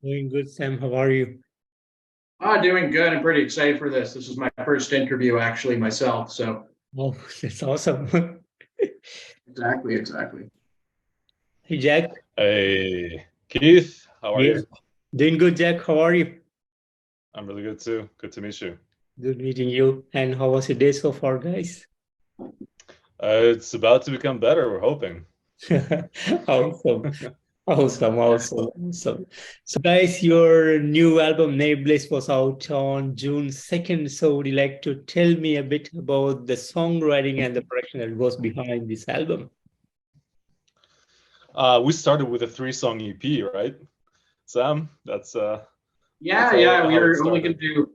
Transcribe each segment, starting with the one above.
Doing good, Sam. How are you? Doing good. I'm pretty excited for this. This is my first interview actually myself. So Oh, that's awesome. exactly. Hey, Jack. Hey, Keith, how are Yeah. you? Doing good, Jack. How are you? I'm really good too. Good to meet you. Good meeting you. And how was your day so far, guys? It's about to become better, we're hoping. Awesome. Awesome. So, guys, your new album, Nameless, was out on June 2nd. So, would you like to tell me a bit about the songwriting and the production that goes behind this album? We started with a three-song EP, right, Sam? That's Yeah. We how it were only going started. to do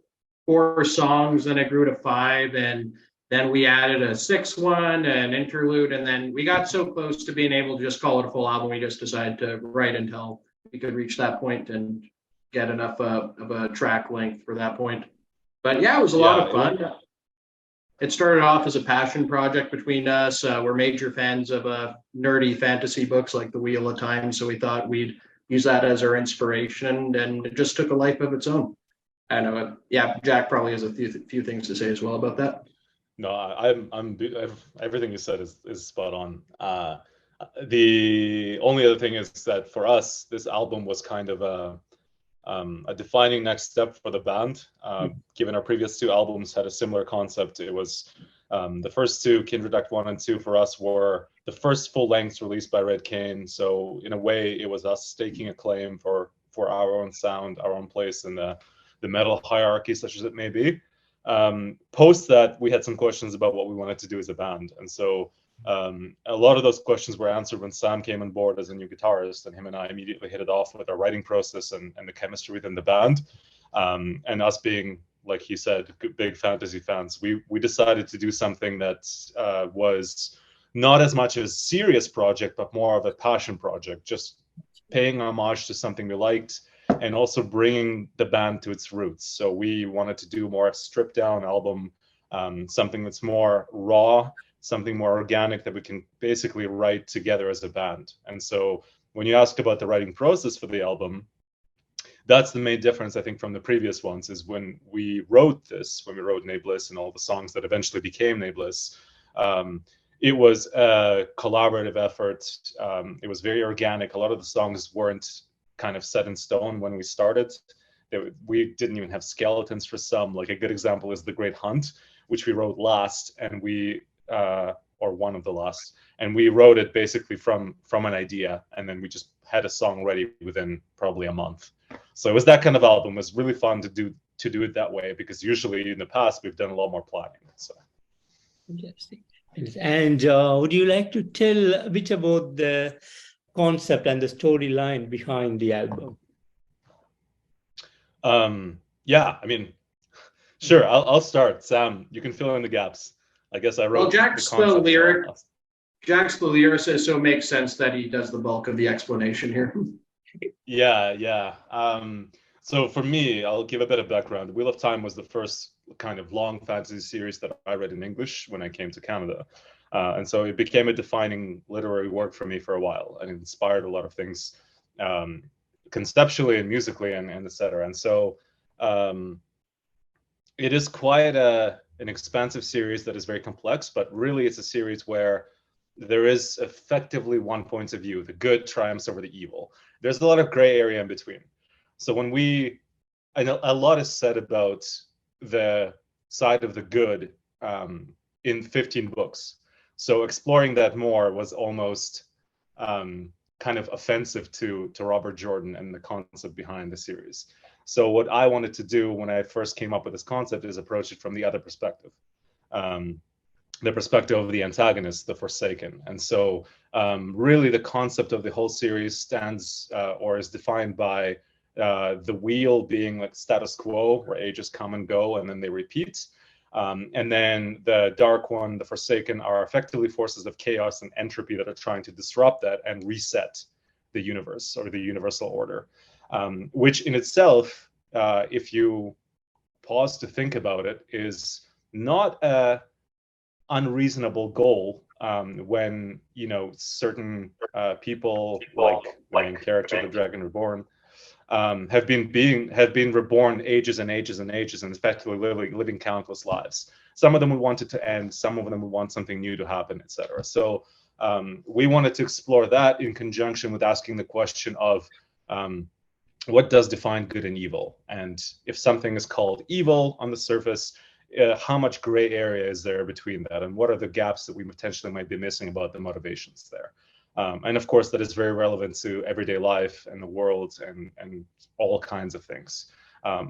four songs, then it grew to five, and then we added a sixth one, an interlude, and then we got so close to being able to just call it a full album, we just decided to write until we could reach that point and get enough of a track length for that point. But yeah, it was a lot Yeah, of fun. It started off as a passion project between us. We're major fans of nerdy fantasy books like The Wheel of Time, so we thought we'd use that as our inspiration, and it just took a life of its own. I know. Yeah, Jack probably has a few things to say as well about that. no, everything you said is spot on. The only other thing is that for us, this album was kind of a defining next step for the band. Given our previous two albums had a similar concept, it was the first two, Kindred Act 1 and 2, for us were the first full lengths released by Red Cain. So in a way, it was us staking a claim for our own sound, our own place in the metal hierarchy, such as it may be. Post that, we had some questions about what we wanted to do as a band, and so a lot of those questions were answered when Sam came on board as a new guitarist, and him and I immediately hit it off with our writing process and the chemistry within the band. And us being, like he said, big fantasy fans, we decided to do something that was not as much a serious project, but more of a passion project, just paying homage to something we liked and also bringing the band to its roots. So we wanted to do more stripped down album, something that's more raw, something more organic that we can basically write together as a band. And so when you ask about the writing process for the album, that's the main difference, I think, from the previous ones, is when we wrote Nameless and all the songs that eventually became Nameless, it was a collaborative effort. It was very organic. A lot of the songs weren't kind of set in stone when we started. We didn't even have skeletons for some. Like a good example is The Great Hunt, which we wrote last, and or one of the last, and we wrote it basically from an idea, and then we just had a song ready within probably a month. So it was that kind of album. It was really fun to do it that way, because usually in the past we've done a lot more planning. So Interesting. And would you like to tell a bit about the concept and the storyline behind the album? yeah, I mean, sure, I'll start. Sam, you can fill in the gaps. I guess I Well, wrote the concept, so Jack's the lyricist, so it makes sense that he does the bulk of the explanation here. yeah. So for me, I'll give a bit of background. Wheel of Time was the first kind of long fantasy series that I read in English when I came to Canada. And so it became a defining literary work for me for a while, and it inspired a lot of things, conceptually and musically, and etc. And so it is quite an expansive series that is very complex, but really it's a series where there is effectively one point of view: the good triumphs over the evil. There's a lot of gray area in between. So I know a lot is said about the side of the good in 15 books. So exploring that more was almost kind of offensive to Robert Jordan and the concept behind the series. So what I wanted to do when I first came up with this concept is approach it from the other perspective. The perspective of the antagonist, the Forsaken. And so really the concept of the whole series stands or is defined by the wheel being like status quo, where ages come and go and then they repeat. And then the dark one, the Forsaken, are effectively forces of chaos and entropy that are trying to disrupt that and reset the universe or the universal order, which in itself, if you pause to think about it, is not a unreasonable goal, when certain people, like the main character, the Dragon Reborn, have been reborn ages and ages and ages, and effectively living countless lives. Some of them we wanted to end, some of them we want something new to happen, etc. So we wanted to explore that in conjunction with asking the question of what does define good and evil, and if something is called evil on the surface, how much gray area is there between that, and what are the gaps that we potentially might be missing about the motivations there. And of course, that is very relevant to everyday life and the world and all kinds of things.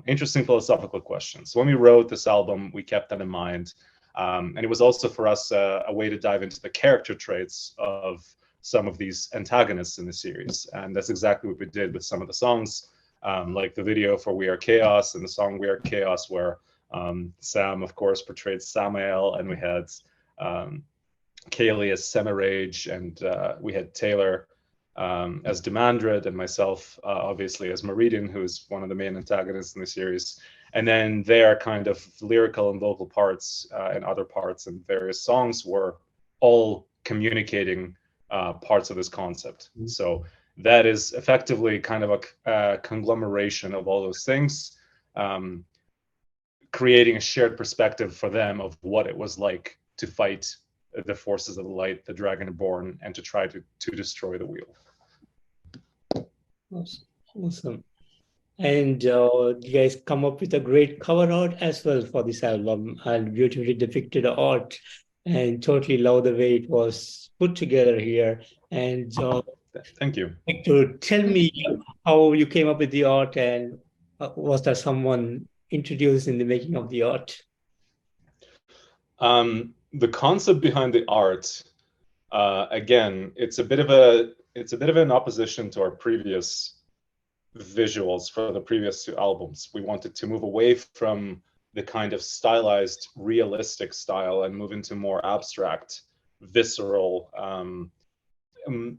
Interesting philosophical questions. So when we wrote this album, we kept that in mind. And it was also for us a way to dive into the character traits of some of these antagonists in the series. And that's exactly what we did with some of the songs, like the video for We Are Chaos and the song We Are Chaos, where Sam, of course, portrayed Samael, and we had Kaylee as Semirage, and we had Taylor as Demandred, and myself, obviously, as Meridian, who is one of the main antagonists in the series. And then their kind of lyrical and vocal parts and other parts and various songs were all communicating parts of this concept. Mm-hmm. So that is effectively kind of a conglomeration of all those things, creating a shared perspective for them of what it was like to fight the forces of the light, the Dragonborn, and to try to destroy the wheel. Awesome. And you guys come up with a great cover art as well for this album, and beautifully depicted art, and totally love the way it was put together here. And thank you. Like to tell me how you came up with the art, and was there someone introduced in the making of the art? The concept behind the art, again, it's a bit of an opposition to our previous visuals for the previous two albums. We wanted to move away from the kind of stylized, realistic style and move into more abstract, visceral,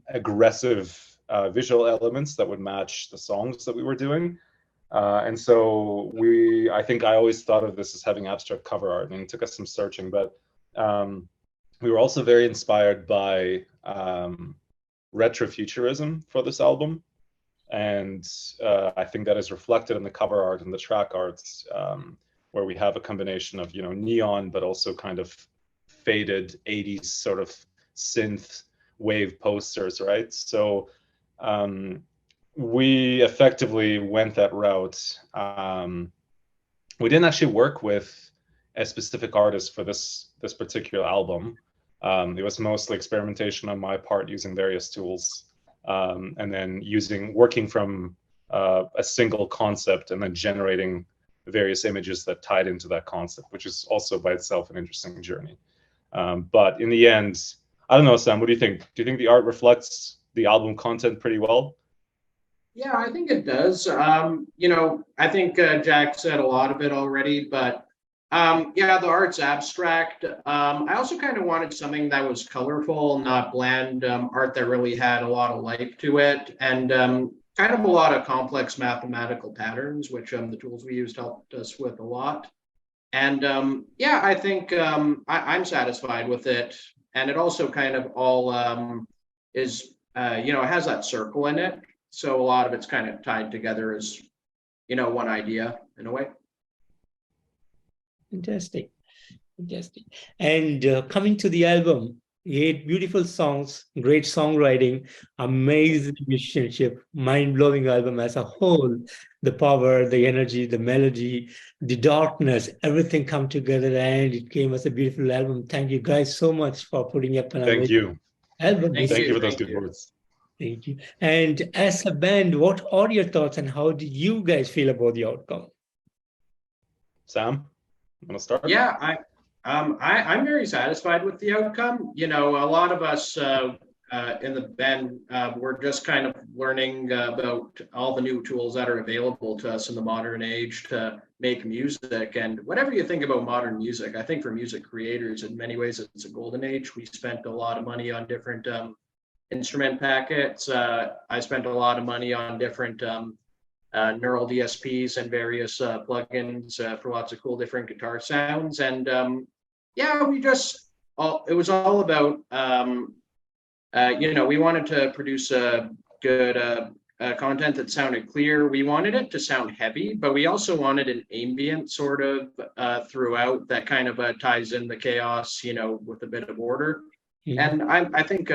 aggressive visual elements that would match the songs that we were doing. And so I think I always thought of this as having abstract cover art, and it took us some searching, but we were also very inspired by retrofuturism for this album. And I think that is reflected in the cover art and the track arts, where we have a combination of, neon, but also kind of faded 80s sort of synth wave posters, right? So we effectively went that route. We didn't actually work with a specific artist for this particular album. It was mostly experimentation on my part, using various tools, and then working from a single concept and then generating various images that tied into that concept, which is also by itself an interesting journey. But in the end, I don't know, Sam, what do you think? Do you think the art reflects the album content pretty well? Yeah, I think it does. I think Jack said a lot of it already, but yeah, the art's abstract. I also kind of wanted something that was colorful, not bland, art that really had a lot of life to it, and kind of a lot of complex mathematical patterns, which the tools we used helped us with a lot. And yeah, I think I'm satisfied with it. And it also kind of all is, it has that circle in it. So a lot of it's kind of tied together as, one idea in a way. Fantastic. And coming to the album, 8 beautiful songs, great songwriting, amazing musicianship, mind-blowing album as a whole. The power, the energy, the melody, the darkness, everything come together, and it came as a beautiful album. Thank you guys so much for putting up an amazing album. Thank you for those good words. Thank you. And as a band, what are your thoughts and how do you guys feel about the outcome? Sam, you want to start? Yeah, I'm very satisfied with the outcome. A lot of us in the band, we're just kind of learning about all the new tools that are available to us in the modern age to make music. And whatever you think about modern music, I think for music creators, in many ways, it's a golden age. We spent a lot of money on different instrument packets. I spent a lot of money on different neural DSPs and various plugins for lots of cool different guitar sounds. And yeah, it was all about, we wanted to produce a good content that sounded clear. We wanted it to sound heavy, but we also wanted an ambient sort of throughout that kind of ties in the chaos, with a bit of order. And I think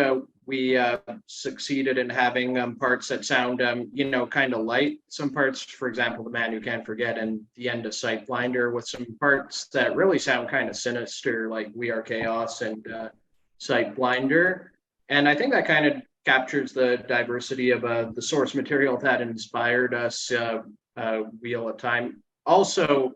we succeeded in having parts that sound, kind of light. Some parts, for example, The Man Who Can't Forget and the end of Sightblinder, with some parts that really sound kind of sinister, like We Are Chaos and Sightblinder. And I think that kind of captures the diversity of the source material that inspired us, Wheel of Time. Also,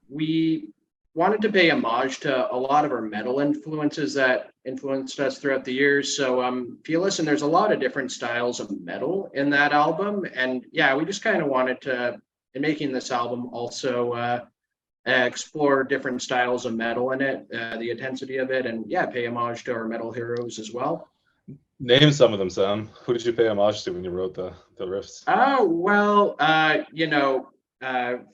we wanted to pay homage to a lot of our metal influences that influenced us throughout the years. So if you listen, there's a lot of different styles of metal in that album. And yeah, we just kind of wanted to, in making this album, also explore different styles of metal in it, the intensity of it, and yeah, pay homage to our metal heroes as well. Name some of them, Sam. Who did you pay homage to when you wrote the riffs? Oh, well,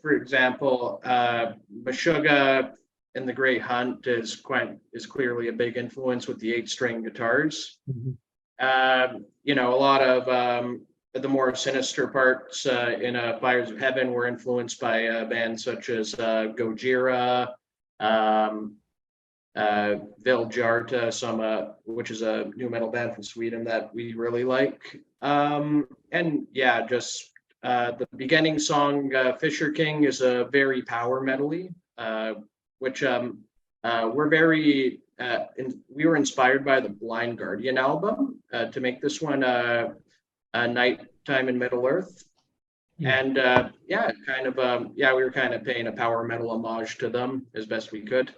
for example, Meshuggah in The Great Hunt is clearly a big influence with the 8-string guitars. A lot of the more sinister parts in Fires of Heaven were influenced by bands such as Gojira, Viljarta, which is a new metal band from Sweden that we really like. And yeah, just the beginning song, Fisher King, is a very power metal-y, which we're very, we were inspired by the Blind Guardian album to make this one Nighttime in Middle Earth. And yeah, kind of, we were kind of paying a power metal homage to them as best we could.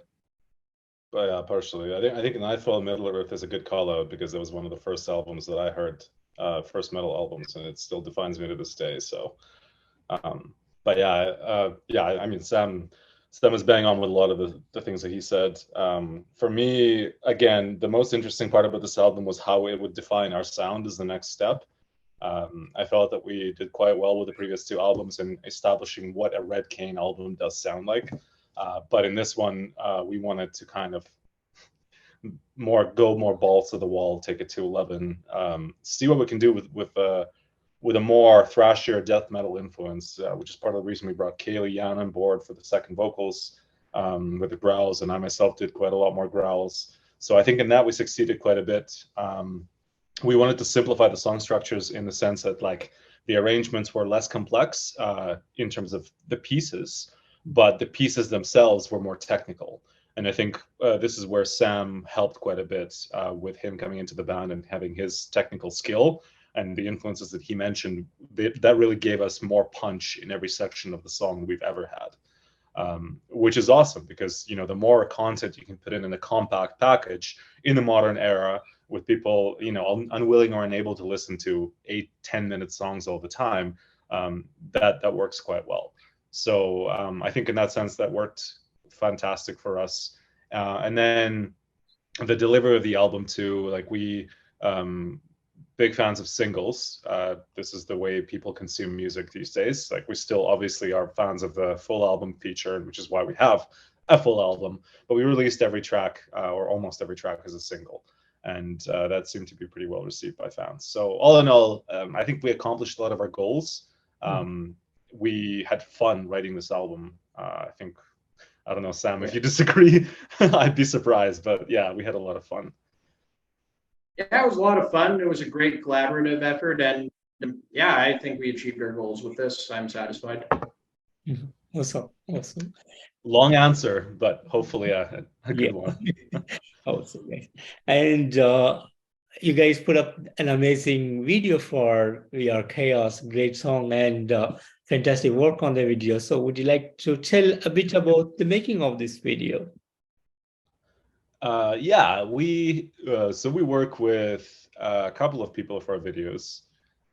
But yeah, partially. I think Nightfall in Middle Earth is a good call out because it was one of the first albums that I heard, first metal albums, and it still defines me to this day. So, but yeah, I mean, Sam was bang on with a lot of the things that he said. For me, again, the most interesting part about this album was how it would define our sound as the next step. I felt that we did quite well with the previous two albums in establishing what a Red Cain album does sound like. But in this one, we wanted to kind of go more balls to the wall, take it to 11, see what we can do with a more thrashier death metal influence, which is part of the reason we brought Kaylee Yan on board for the second vocals with the growls, and I myself did quite a lot more growls. So I think in that we succeeded quite a bit. We wanted to simplify the song structures in the sense that like the arrangements were less complex in terms of the pieces, but the pieces themselves were more technical. And I think this is where Sam helped quite a bit with him coming into the band and having his technical skill and the influences that he mentioned. That really gave us more punch in every section of the song we've ever had, which is awesome because, the more content you can put in a compact package in the modern era with people, unwilling or unable to listen to 8-10 minute songs all the time, that works quite well. So I think in that sense that worked fantastic for us. And then the delivery of the album too, like we big fans of singles. This is the way people consume music these days. Like we still obviously are fans of the full album feature, which is why we have a full album, but we released every track or almost every track as a single. And that seemed to be pretty well received by fans. So all in all, I think we accomplished a lot of our goals. We had fun writing this album. I don't know, Sam, if you disagree, I'd be surprised. But yeah, we had a lot of fun. Yeah, it was a lot of fun. It was a great collaborative effort. And yeah, I think we achieved our goals with this. I'm satisfied. Awesome. Long answer, but hopefully a good one. Awesome. And you guys put up an amazing video for We Are Chaos, great song, and fantastic work on the video. So would you like to tell a bit about the making of this video? Yeah, we work with a couple of people for our videos.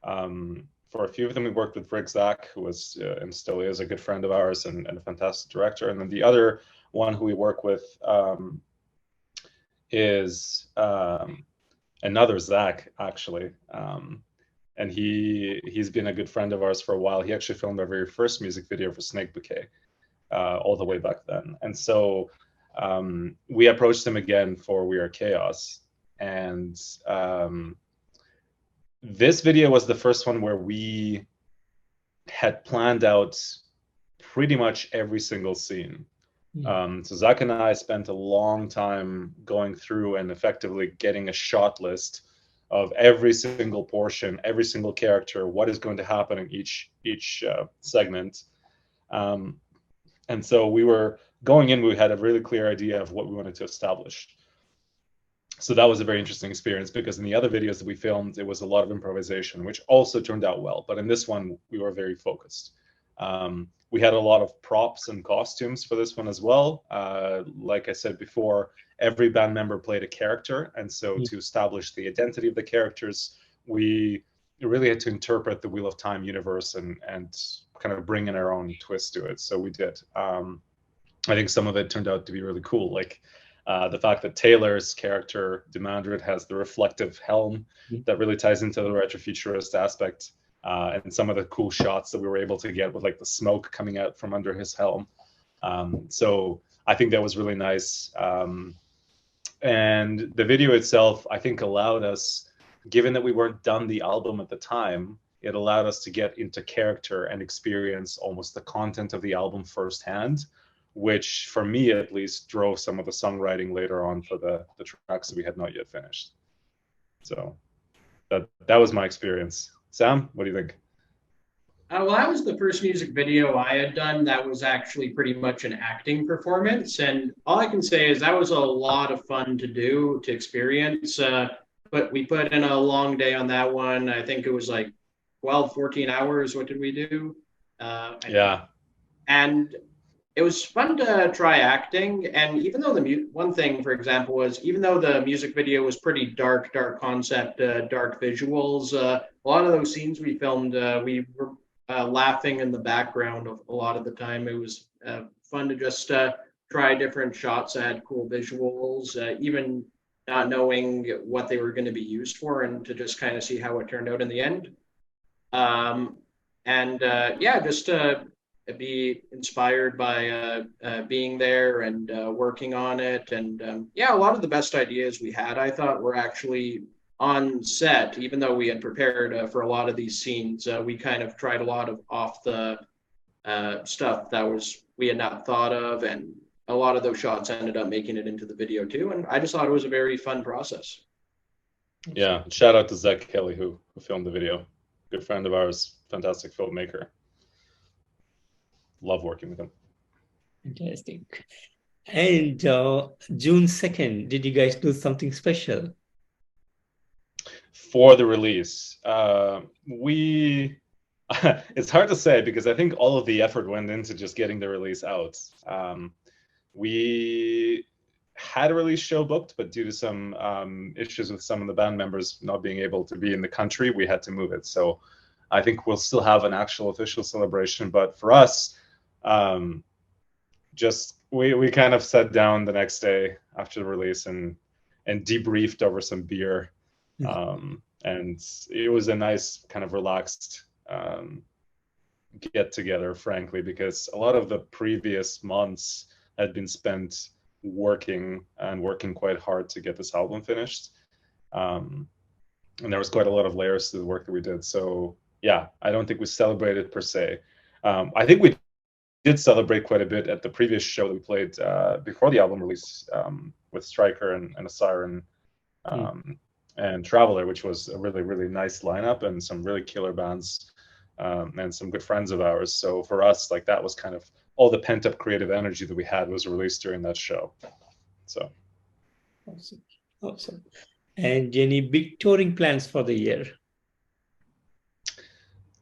For a few of them, we worked with Rick Zach, who was and still is a good friend of ours and a fantastic director. And then the other one who we work with is another Zach, actually. And he's been a good friend of ours for a while. He actually filmed our very first music video for Snake Bouquet all the way back then. And so we approached him again for We Are Chaos. And this video was the first one where we had planned out pretty much every single scene. So Zach and I spent a long time going through and effectively getting a shot list of every single portion, every single character, what is going to happen in each segment. And so we were going in, we had a really clear idea of what we wanted to establish. So that was a very interesting experience, because in the other videos that we filmed, it was a lot of improvisation, which also turned out well. But in this one, we were very focused. We had a lot of props and costumes for this one as well. Like I said before, every band member played a character. And so to establish the identity of the characters, we really had to interpret the Wheel of Time universe and kind of bring in our own twist to it. So we did. I think some of it turned out to be really cool. Like the fact that Taylor's character, Demandred, has the reflective helm that really ties into the retrofuturist aspect. And some of the cool shots that we were able to get with like the smoke coming out from under his helm. So I think that was really nice. And the video itself, I think, allowed us, given that we weren't done the album at the time, it allowed us to get into character and experience almost the content of the album firsthand, which for me at least drove some of the songwriting later on for the tracks that we had not yet finished. So that was my experience. Sam, what do you think? Well, that was the first music video I had done that was actually pretty much an acting performance. And all I can say is that was a lot of fun to do, to experience. But we put in a long day on that one. I think it was like 12, 14 hours. What did we do? Yeah. And it was fun to try acting. And even though one thing, for example, was even though the music video was pretty dark concept, dark visuals, a lot of those scenes we filmed, we were laughing in the background a lot of the time. It was fun to just try different shots that had cool visuals, even not knowing what they were going to be used for, and to just kind of see how it turned out in the end. Just to be inspired by being there and working on it. And a lot of the best ideas we had, I thought, were actually on set. Even though we had prepared for a lot of these scenes, we kind of tried a lot of off the stuff that we had not thought of, and a lot of those shots ended up making it into the video too. And I just thought it was a very fun process. Yeah, shout out to Zach Kelly who filmed the video. Good friend of ours, fantastic filmmaker. Love working with him. Fantastic. And June 2nd, did you guys do something special? For the release, it's hard to say, because I think all of the effort went into just getting the release out. We had a release show booked, but due to some issues with some of the band members not being able to be in the country, we had to move it. So I think we'll still have an actual official celebration, but for us, we kind of sat down the next day after the release and debriefed over some beer. And it was a nice kind of relaxed get together, frankly, because a lot of the previous months had been spent working quite hard to get this album finished. And there was quite a lot of layers to the work that we did. So yeah, I don't think we celebrated per se. I think we did celebrate quite a bit at the previous show that we played before the album release, with Striker and a Siren and Traveler, which was a really, really nice lineup and some really killer bands and some good friends of ours. So for us, like, that was kind of all the pent up creative energy that we had was released during that show. So awesome. And any big touring plans for the year?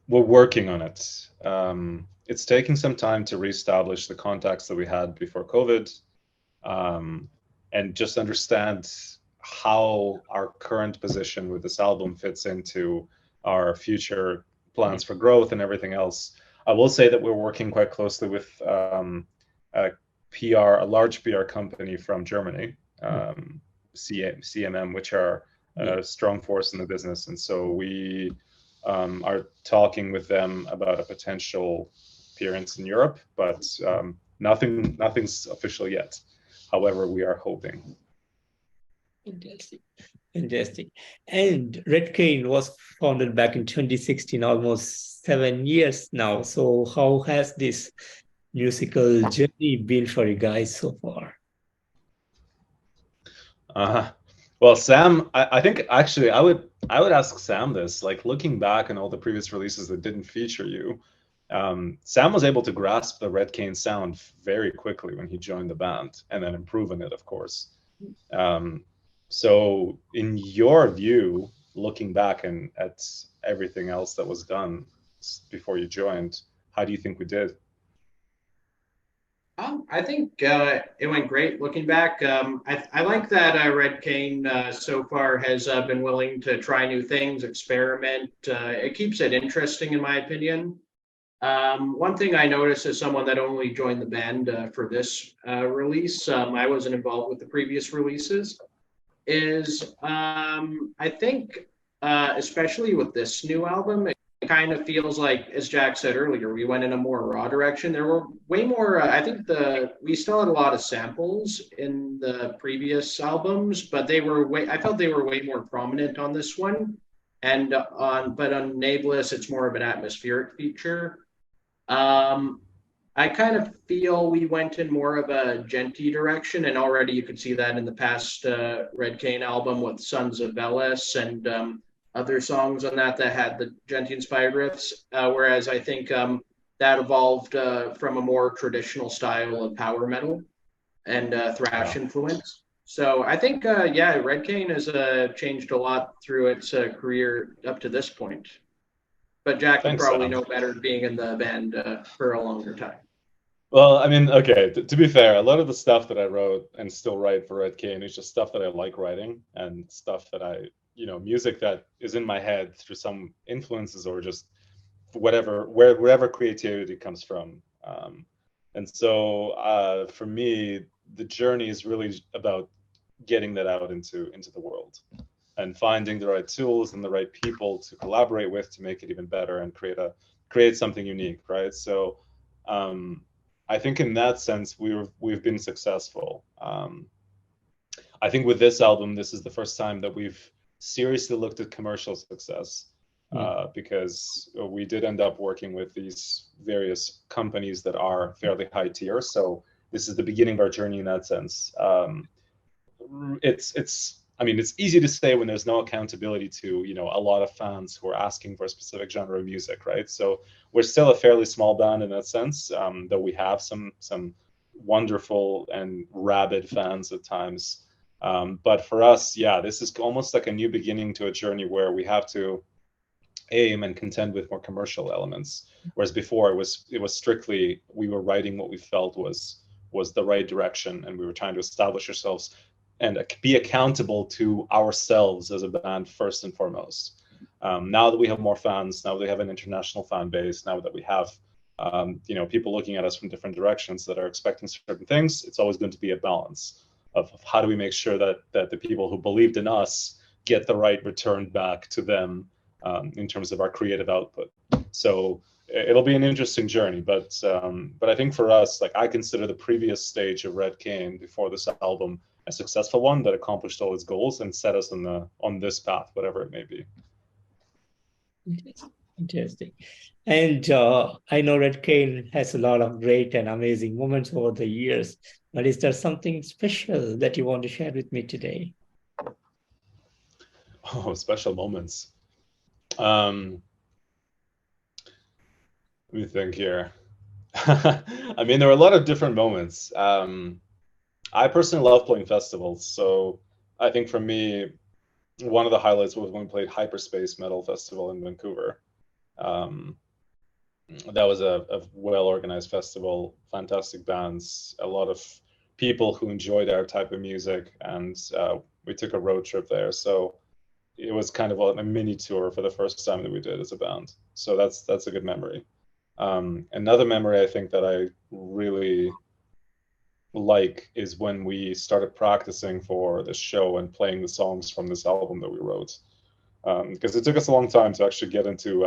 We're working on it. It's taking some time to reestablish the contacts that we had before COVID, and just understand how our current position with this album fits into our future plans for growth and everything else. I will say that we're working quite closely with a large PR company from Germany, CMM, which are a strong force in the business. And so we are talking with them about a potential appearance in Europe, but nothing's official yet. However, we are hoping. Fantastic. Fantastic. And Red Cane was founded back in 2016, almost 7 years now. So how has this musical journey been for you guys so far? Well, Sam, I think actually I would ask Sam this. Like looking back on all the previous releases that didn't feature you, Sam was able to grasp the Red Cane sound very quickly when he joined the band, and then improve on it, of course. Um, so, in your view, looking back and at everything else that was done before you joined, how do you think we did? I think it went great looking back. I like that Red Cane so far has been willing to try new things, experiment. It keeps it interesting, in my opinion. One thing I noticed as someone that only joined the band for this release, I wasn't involved with the previous releases, is I think, especially with this new album, it kind of feels like, as Jack said earlier, we went in a more raw direction. There were way more. I think we still had a lot of samples in the previous albums, but they were way. I felt they were way more prominent on this one, and on Nameless, it's more of an atmospheric feature. Um, I kind of feel we went in more of a genty direction, and already you could see that in the past Red Cane album with Sons of Veles and other songs on that had the genty inspired riffs. Whereas I think that evolved from a more traditional style of power metal and thrash Yeah. influence. So I think, yeah, Red Cane has changed a lot through its career up to this point. But Jack, you Thanks, probably Sam. know better being in the band for a longer time. Well, I mean, okay, to be fair, a lot of the stuff that I wrote and still write for Red Cane is just stuff that I like writing and stuff that music that is in my head through some influences or just wherever creativity comes from. And so for me, the journey is really about getting that out into the world and finding the right tools and the right people to collaborate with to make it even better and create something unique, right? So I think in that sense we've been successful. I think with this album, this is the first time that we've seriously looked at commercial success, because we did end up working with these various companies that are fairly high tier. So this is the beginning of our journey in that sense. I mean, it's easy to say when there's no accountability to, a lot of fans who are asking for a specific genre of music, right? So we're still a fairly small band in that sense, though we have some wonderful and rabid fans at times. But for us, yeah, this is almost like a new beginning to a journey where we have to aim and contend with more commercial elements. Whereas before it was strictly, we were writing what we felt was the right direction, and we were trying to establish ourselves and be accountable to ourselves as a band first and foremost. Now that we have more fans, now that we have an international fan base, now that we have people looking at us from different directions that are expecting certain things, it's always going to be a balance of how do we make sure that the people who believed in us get the right return back to them in terms of our creative output. So it'll be an interesting journey, but I think for us, like, I consider the previous stage of Red Cane before this album a successful one that accomplished all its goals and set us on this path, whatever it may be. Interesting. And I know Red Cane has a lot of great and amazing moments over the years, but is there something special that you want to share with me today? Oh, special moments. Let me think here. I mean, there are a lot of different moments. I personally love playing festivals, so I think for me, one of the highlights was when we played Hyperspace Metal Festival in Vancouver. That was a well-organized festival, fantastic bands, a lot of people who enjoyed our type of music, and we took a road trip there. So it was kind of a mini tour for the first time that we did as a band. So that's a good memory. Another memory I think that I really like is when we started practicing for the show and playing the songs from this album that we wrote, because it took us a long time to actually get into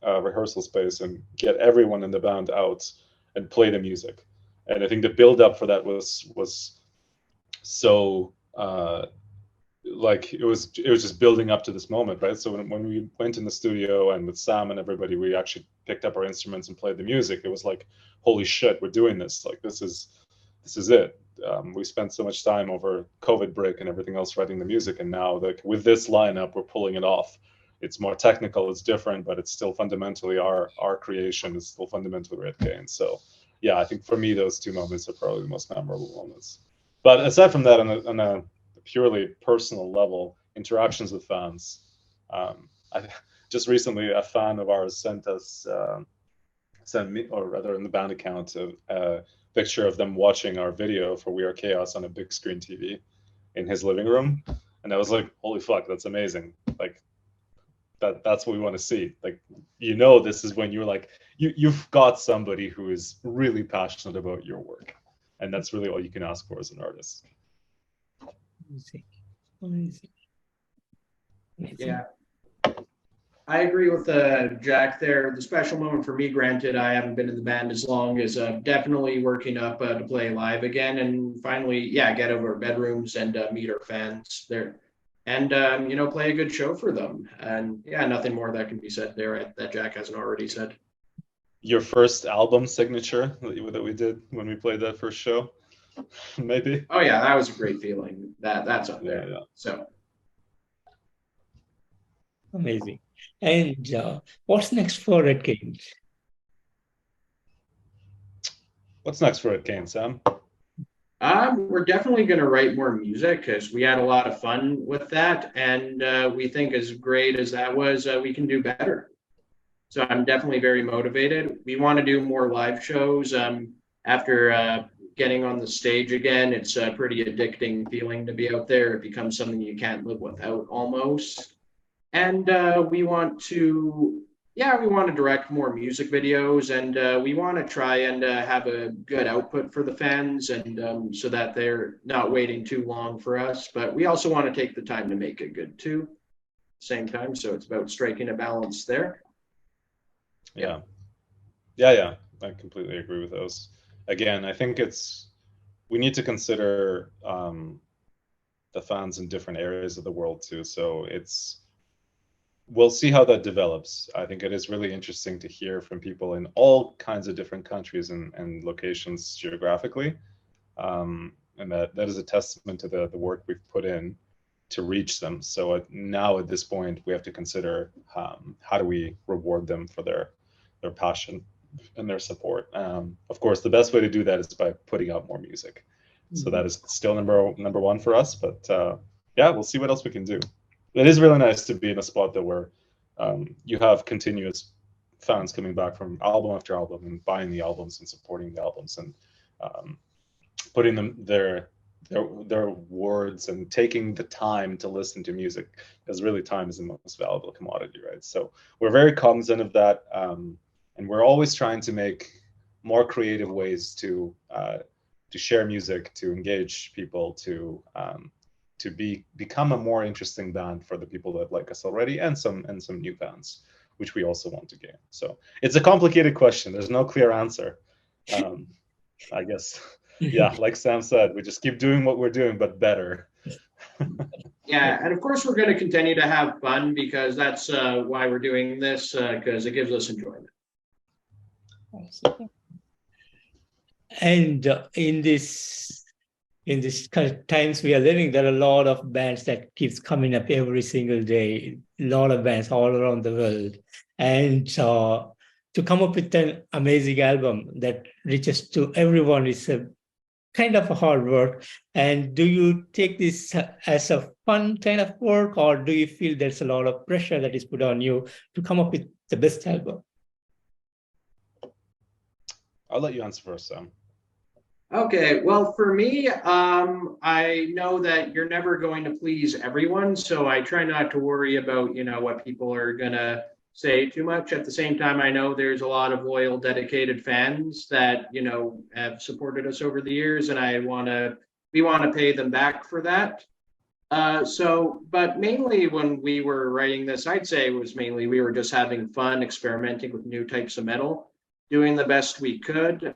a rehearsal space and get everyone in the band out and play the music. And I think the build up for that was so like it was just building up to this moment, right? So when we went in the studio and with Sam and everybody, we actually picked up our instruments and played the music. It was like, holy shit, we're doing this. Like this is it. We spent so much time over COVID break and everything else writing the music, and now like with this lineup, we're pulling it off. It's more technical, it's different, but it's still fundamentally our creation. It's still fundamentally Red Cain. So yeah, I think for me those two moments are probably the most memorable moments. But aside from that, on a purely personal level, interactions with fans. I just recently a fan of ours sent me, or rather in the band account, a picture of them watching our video for We Are Chaos on a big screen TV in his living room, and I was like, holy fuck, that's amazing. Like that's what we want to see. Like, this is when you're like, you've got somebody who is really passionate about your work, and that's really all you can ask for as an artist. Amazing. Yeah, I agree with Jack there. The special moment for me, granted, I haven't been in the band as long, is definitely working up to play live again, and finally, get over our bedrooms and meet our fans there, and play a good show for them. And nothing more that can be said there that Jack hasn't already said. Your first album signature that we did when we played that first show, maybe. Oh yeah, that was a great feeling. That's up there. Yeah. So amazing. And what's next for Red Cain? What's next for Red Cain, Sam? we're definitely going to write more music because we had a lot of fun with that, and we think as great as that was, we can do better. So I'm definitely very motivated. We want to do more live shows. After getting on the stage again, it's a pretty addicting feeling to be out there. It becomes something you can't live without almost. And we want to direct more music videos, and we want to try and have a good output for the fans, and so that they're not waiting too long for us. But we also want to take the time to make it good too, at the same time. So it's about striking a balance there. Yeah. I completely agree with those. Again, I think we need to consider the fans in different areas of the world too. So we'll see how that develops. I think it is really interesting to hear from people in all kinds of different countries and locations geographically. And that is a testament to the work we've put in to reach them. So now at this point, we have to consider how do we reward them for their passion and their support. Of course, the best way to do that is by putting out more music. So that is still number one for us. But we'll see what else we can do. It is really nice to be in a spot that where you have continuous fans coming back from album after album and buying the albums and supporting the albums and putting them their words and taking the time to listen to music, because really time is the most valuable commodity, right? So we're very cognizant of that, and we're always trying to make more creative ways to share music, to engage people, to become a more interesting band for the people that like us already, and some new fans, which we also want to gain. So it's a complicated question. There's no clear answer. I guess, like Sam said, we just keep doing what we're doing, but better. And of course we're going to continue to have fun, because that's why we're doing this, because it gives us enjoyment. And in this kind of times we are living, there are a lot of bands that keeps coming up every single day, a lot of bands all around the world. And to come up with an amazing album that reaches to everyone is a kind of a hard work. And do you take this as a fun kind of work, or do you feel there's a lot of pressure that is put on you to come up with the best album? I'll let you answer first, Sam. Okay, well, for me, I know that you're never going to please everyone, so I try not to worry about, what people are gonna say too much. At the same time, I know there's a lot of loyal, dedicated fans that, have supported us over the years, and we want to pay them back for that. But mainly when we were writing this, I'd say it was mainly we were just having fun, experimenting with new types of metal, doing the best we could.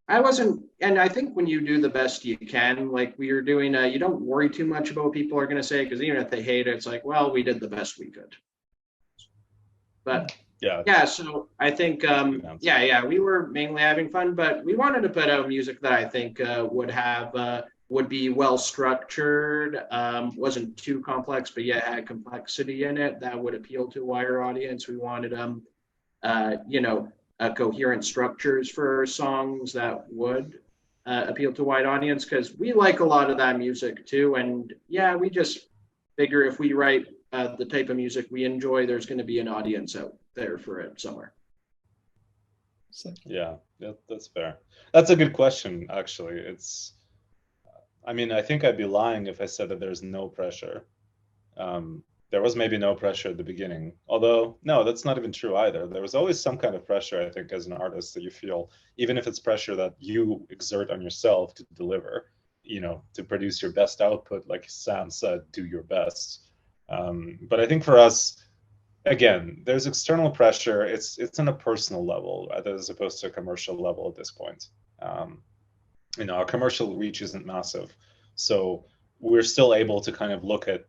I wasn't, and I think when you do the best you can, like we were doing, you don't worry too much about what people are going to say, because even if they hate it, it's like, well, we did the best we could. But yeah, so I think, we were mainly having fun, but we wanted to put out music that I think would be well structured, wasn't too complex, but yet had complexity in it that would appeal to a wider audience. We wanted coherent structures for songs that would appeal to a wide audience, because we like a lot of that music too. And yeah, we just figure if we write the type of music we enjoy, there's going to be an audience out there for it somewhere. Yeah, that's fair. That's a good question, actually. I think I'd be lying if I said that there's no pressure. There was maybe no pressure at the beginning, although no, that's not even true either. There was always some kind of pressure, I think, as an artist that you feel, even if it's pressure that you exert on yourself to deliver, to produce your best output, like Sam said, do your best. But I think for us, again, there's external pressure. It's on a personal level as opposed to a commercial level at this point. Our commercial reach isn't massive, so we're still able to kind of look at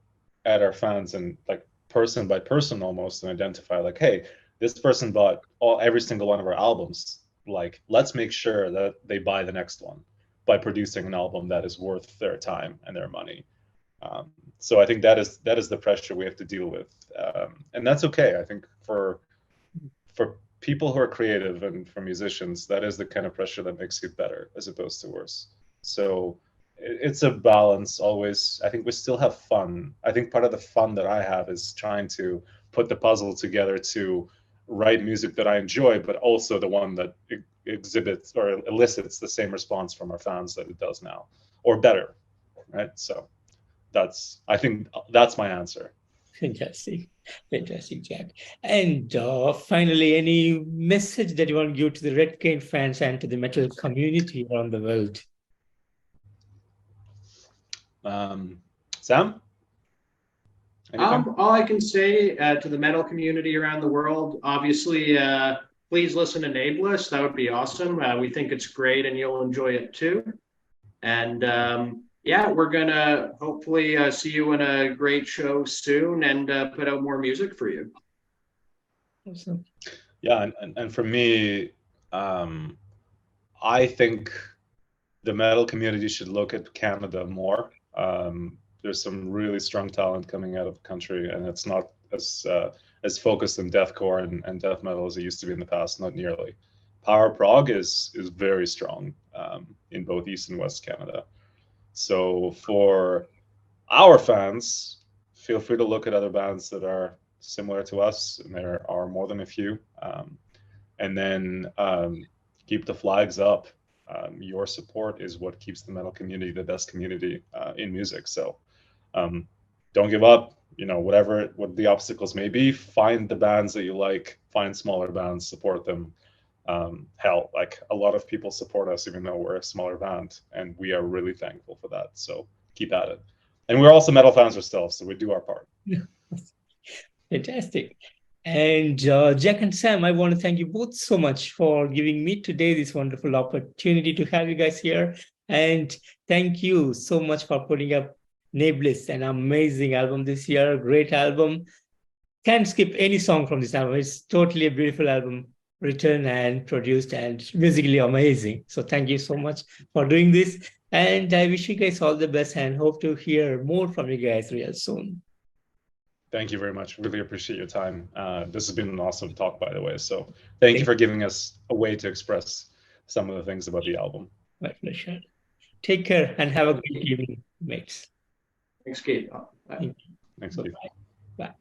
our fans and like person by person almost, and identify like, hey, this person bought every single one of our albums. Like, let's make sure that they buy the next one by producing an album that is worth their time and their money. So I think that is the pressure we have to deal with, and that's okay. I think for people who are creative and for musicians, that is the kind of pressure that makes you better as opposed to worse. So it's a balance always. I think we still have fun. I think part of the fun that I have is trying to put the puzzle together to write music that I enjoy, but also the one that exhibits or elicits the same response from our fans that it does now, or better, right? So I think that's my answer. Fantastic, Jack. And finally, any message that you want to give to the Red Cain fans and to the metal community around the world? Sam? All I can say to the metal community around the world, obviously, please listen to Nameless. That would be awesome. We think it's great, and you'll enjoy it too. And we're gonna hopefully see you in a great show soon, and put out more music for you. Awesome. Yeah, and for me, I think the metal community should look at Canada more. There's some really strong talent coming out of the country, and it's not as focused in deathcore and death metal as it used to be in the past. Not nearly. Power prog is very strong in both East and West Canada. So for our fans, feel free to look at other bands that are similar to us, and there are more than a few. And then keep the flags up. Your support is what keeps the metal community the best community in music. So don't give up. What the obstacles may be, find the bands that you like, find smaller bands, support them. Hell, like a lot of people support us even though we're a smaller band, and we are really thankful for that. So keep at it. And we're also metal fans ourselves, so we do our part. Fantastic. And Jack and Sam, I want to thank you both so much for giving me today this wonderful opportunity to have you guys here. And thank you so much for putting up Nameless, an amazing album this year, great album. Can't skip any song from this album. It's totally a beautiful album, written and produced and musically amazing. So thank you so much for doing this. And I wish you guys all the best and hope to hear more from you guys real soon. Thank you very much. Really appreciate your time. This has been an awesome talk, by the way. So thank you for giving us a way to express some of the things about the album. My pleasure. Take care and have a great evening, mates. Thanks, Kate. Thanks, Kate. Bye. Bye.